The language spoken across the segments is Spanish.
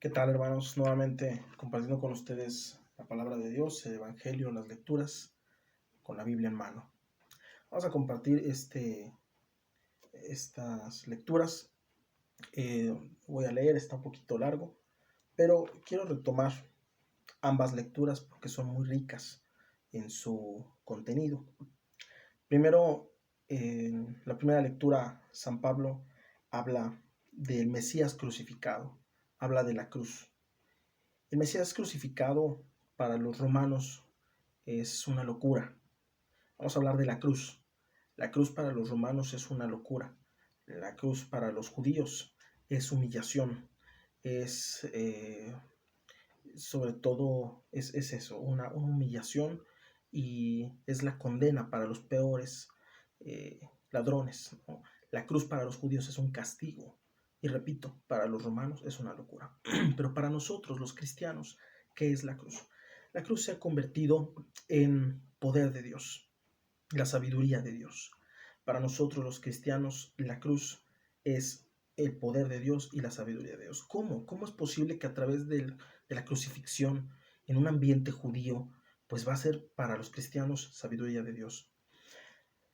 ¿Qué tal, hermanos? Nuevamente compartiendo con ustedes la palabra de Dios, el Evangelio, las lecturas, con la Biblia en mano. Vamos a compartir estas lecturas. Voy a leer, está un poquito largo, pero quiero retomar ambas lecturas porque son muy ricas en su contenido. Primero, en la primera lectura, San Pablo habla del Mesías crucificado, habla de la cruz. El Mesías crucificado para los romanos es una locura. Vamos a hablar de la cruz. La cruz para los romanos es una locura. La cruz para los judíos es humillación. Es sobre todo es eso, una humillación, y es la condena para los peores ladrones, ¿no? La cruz para los judíos es un castigo. Y repito, para los romanos es una locura. Pero para nosotros, los cristianos, ¿qué es la cruz? La cruz se ha convertido en poder de Dios, la sabiduría de Dios. Para nosotros, los cristianos, la cruz es el poder de Dios y la sabiduría de Dios. ¿Cómo? ¿Cómo es posible que a través de la crucifixión en un ambiente judío, pues va a ser para los cristianos sabiduría de Dios?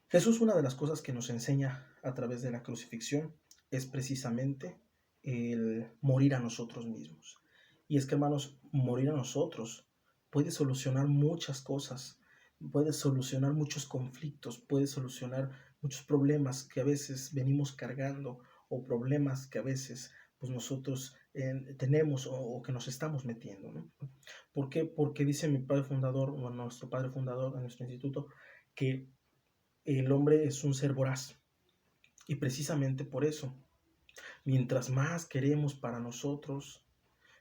Jesús, una de las cosas que nos enseña a través de la crucifixión es precisamente el morir a nosotros mismos. Y es que, hermanos, morir a nosotros puede solucionar muchas cosas, puede solucionar muchos conflictos, puede solucionar muchos problemas que a veces venimos cargando, o problemas que a veces pues nosotros tenemos, o que nos estamos metiendo, ¿no? ¿Por qué? Porque dice mi padre fundador, o nuestro padre fundador en nuestro instituto, que el hombre es un ser voraz. Y precisamente por eso, mientras más queremos para nosotros,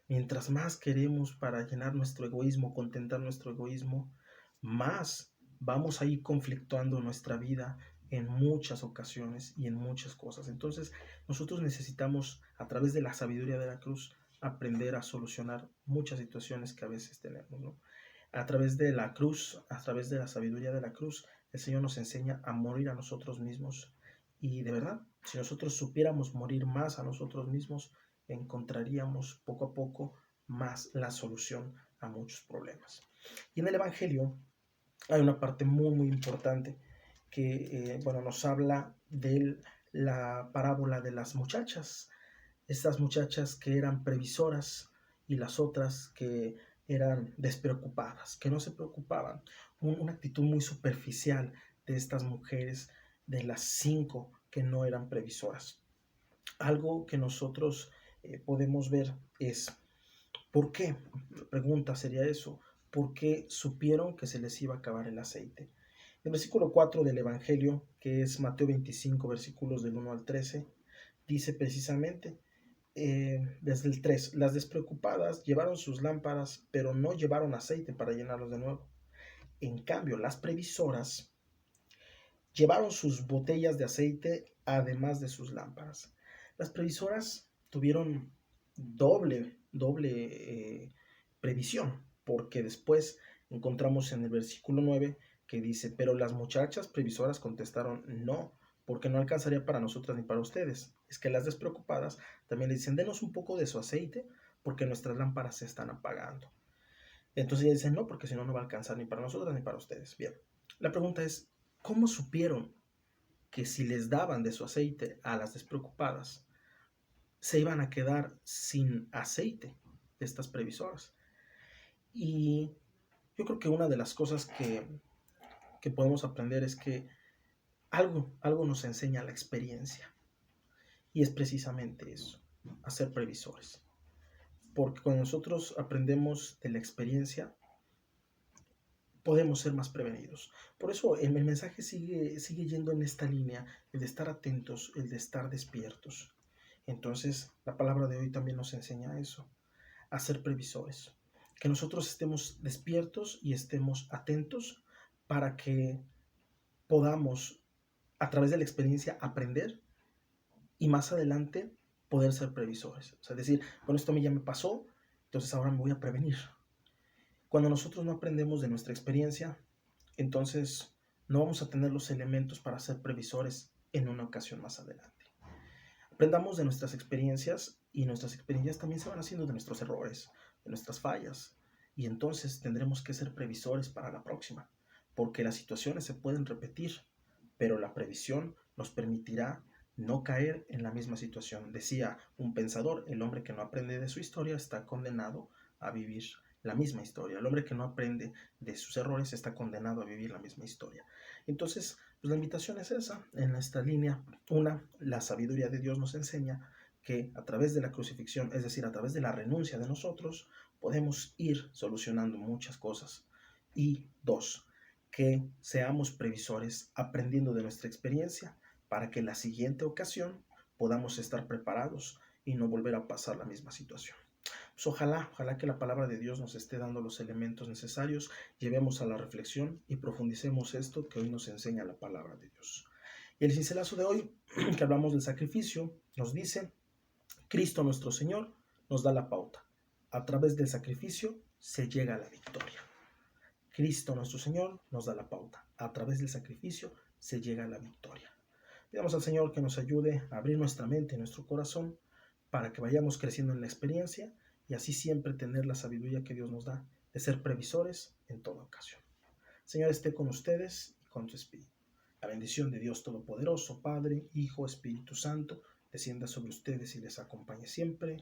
mientras más queremos para llenar nuestro egoísmo, contentar nuestro egoísmo, más vamos a ir conflictuando nuestra vida en muchas ocasiones y en muchas cosas. Entonces, nosotros necesitamos, a través de la sabiduría de la cruz, aprender a solucionar muchas situaciones que a veces tenemos, ¿no? A través de la cruz, a través de la sabiduría de la cruz, el Señor nos enseña a morir a nosotros mismos. Y de verdad, si nosotros supiéramos morir más a nosotros mismos, encontraríamos poco a poco más la solución a muchos problemas. Y en el Evangelio hay una parte muy, muy importante que nos habla de la parábola de las muchachas. Estas muchachas que eran previsoras y las otras que eran despreocupadas, que no se preocupaban. Una actitud muy superficial de estas mujeres, de las 5 que no eran previsoras. Algo que nosotros podemos ver es, ¿por qué? La pregunta sería eso, ¿por qué supieron que se les iba a acabar el aceite? El versículo 4 del Evangelio, que es Mateo 25, versículos del 1 al 13, dice precisamente, desde el 3, las despreocupadas llevaron sus lámparas, pero no llevaron aceite para llenarlos de nuevo. En cambio, las previsoras llevaron sus botellas de aceite además de sus lámparas. Las previsoras tuvieron doble previsión, porque después encontramos en el versículo 9 que dice, pero las muchachas previsoras contestaron, no, porque no alcanzaría para nosotras ni para ustedes. Es que las despreocupadas también le dicen, denos un poco de su aceite, porque nuestras lámparas se están apagando. Entonces ella dice, no, porque si no, no va a alcanzar ni para nosotras ni para ustedes. Bien, la pregunta es, ¿cómo supieron que si les daban de su aceite a las despreocupadas, se iban a quedar sin aceite de estas previsoras? Y yo creo que una de las cosas que podemos aprender es que algo nos enseña la experiencia. Y es precisamente eso, a ser previsores. Porque cuando nosotros aprendemos de la experiencia, podemos ser más prevenidos. Por eso el mensaje sigue yendo en esta línea, el de estar atentos, el de estar despiertos. Entonces, la palabra de hoy también nos enseña eso, a ser previsores. Que nosotros estemos despiertos y estemos atentos para que podamos, a través de la experiencia, aprender y más adelante poder ser previsores. O sea, decir, bueno, esto a mí ya me pasó, entonces ahora me voy a prevenir. Cuando nosotros no aprendemos de nuestra experiencia, entonces no vamos a tener los elementos para ser previsores en una ocasión más adelante. Aprendamos de nuestras experiencias y nuestras experiencias también se van haciendo de nuestros errores, de nuestras fallas. Y entonces tendremos que ser previsores para la próxima, porque las situaciones se pueden repetir, pero la previsión nos permitirá no caer en la misma situación. Decía un pensador, el hombre que no aprende de su historia está condenado a vivir la misma historia. El hombre que no aprende de sus errores está condenado a vivir la misma historia. Entonces, pues la invitación es esa, en esta línea. Una, la sabiduría de Dios nos enseña que a través de la crucifixión, es decir, a través de la renuncia de nosotros, podemos ir solucionando muchas cosas. Y dos, que seamos previsores aprendiendo de nuestra experiencia para que en la siguiente ocasión podamos estar preparados y no volver a pasar la misma situación. Pues ojalá que la palabra de Dios nos esté dando los elementos necesarios, llevemos a la reflexión y profundicemos esto que hoy nos enseña la palabra de Dios. Y el cincelazo de hoy, que hablamos del sacrificio, nos dice, Cristo nuestro Señor nos da la pauta. A través del sacrificio se llega a la victoria. Cristo nuestro Señor nos da la pauta. A través del sacrificio se llega a la victoria. Pidamos al Señor que nos ayude a abrir nuestra mente y nuestro corazón para que vayamos creciendo en la experiencia y así siempre tener la sabiduría que Dios nos da de ser previsores en toda ocasión. Señor, esté con ustedes y con tu espíritu. La bendición de Dios Todopoderoso, Padre, Hijo, Espíritu Santo, descienda sobre ustedes y les acompañe siempre.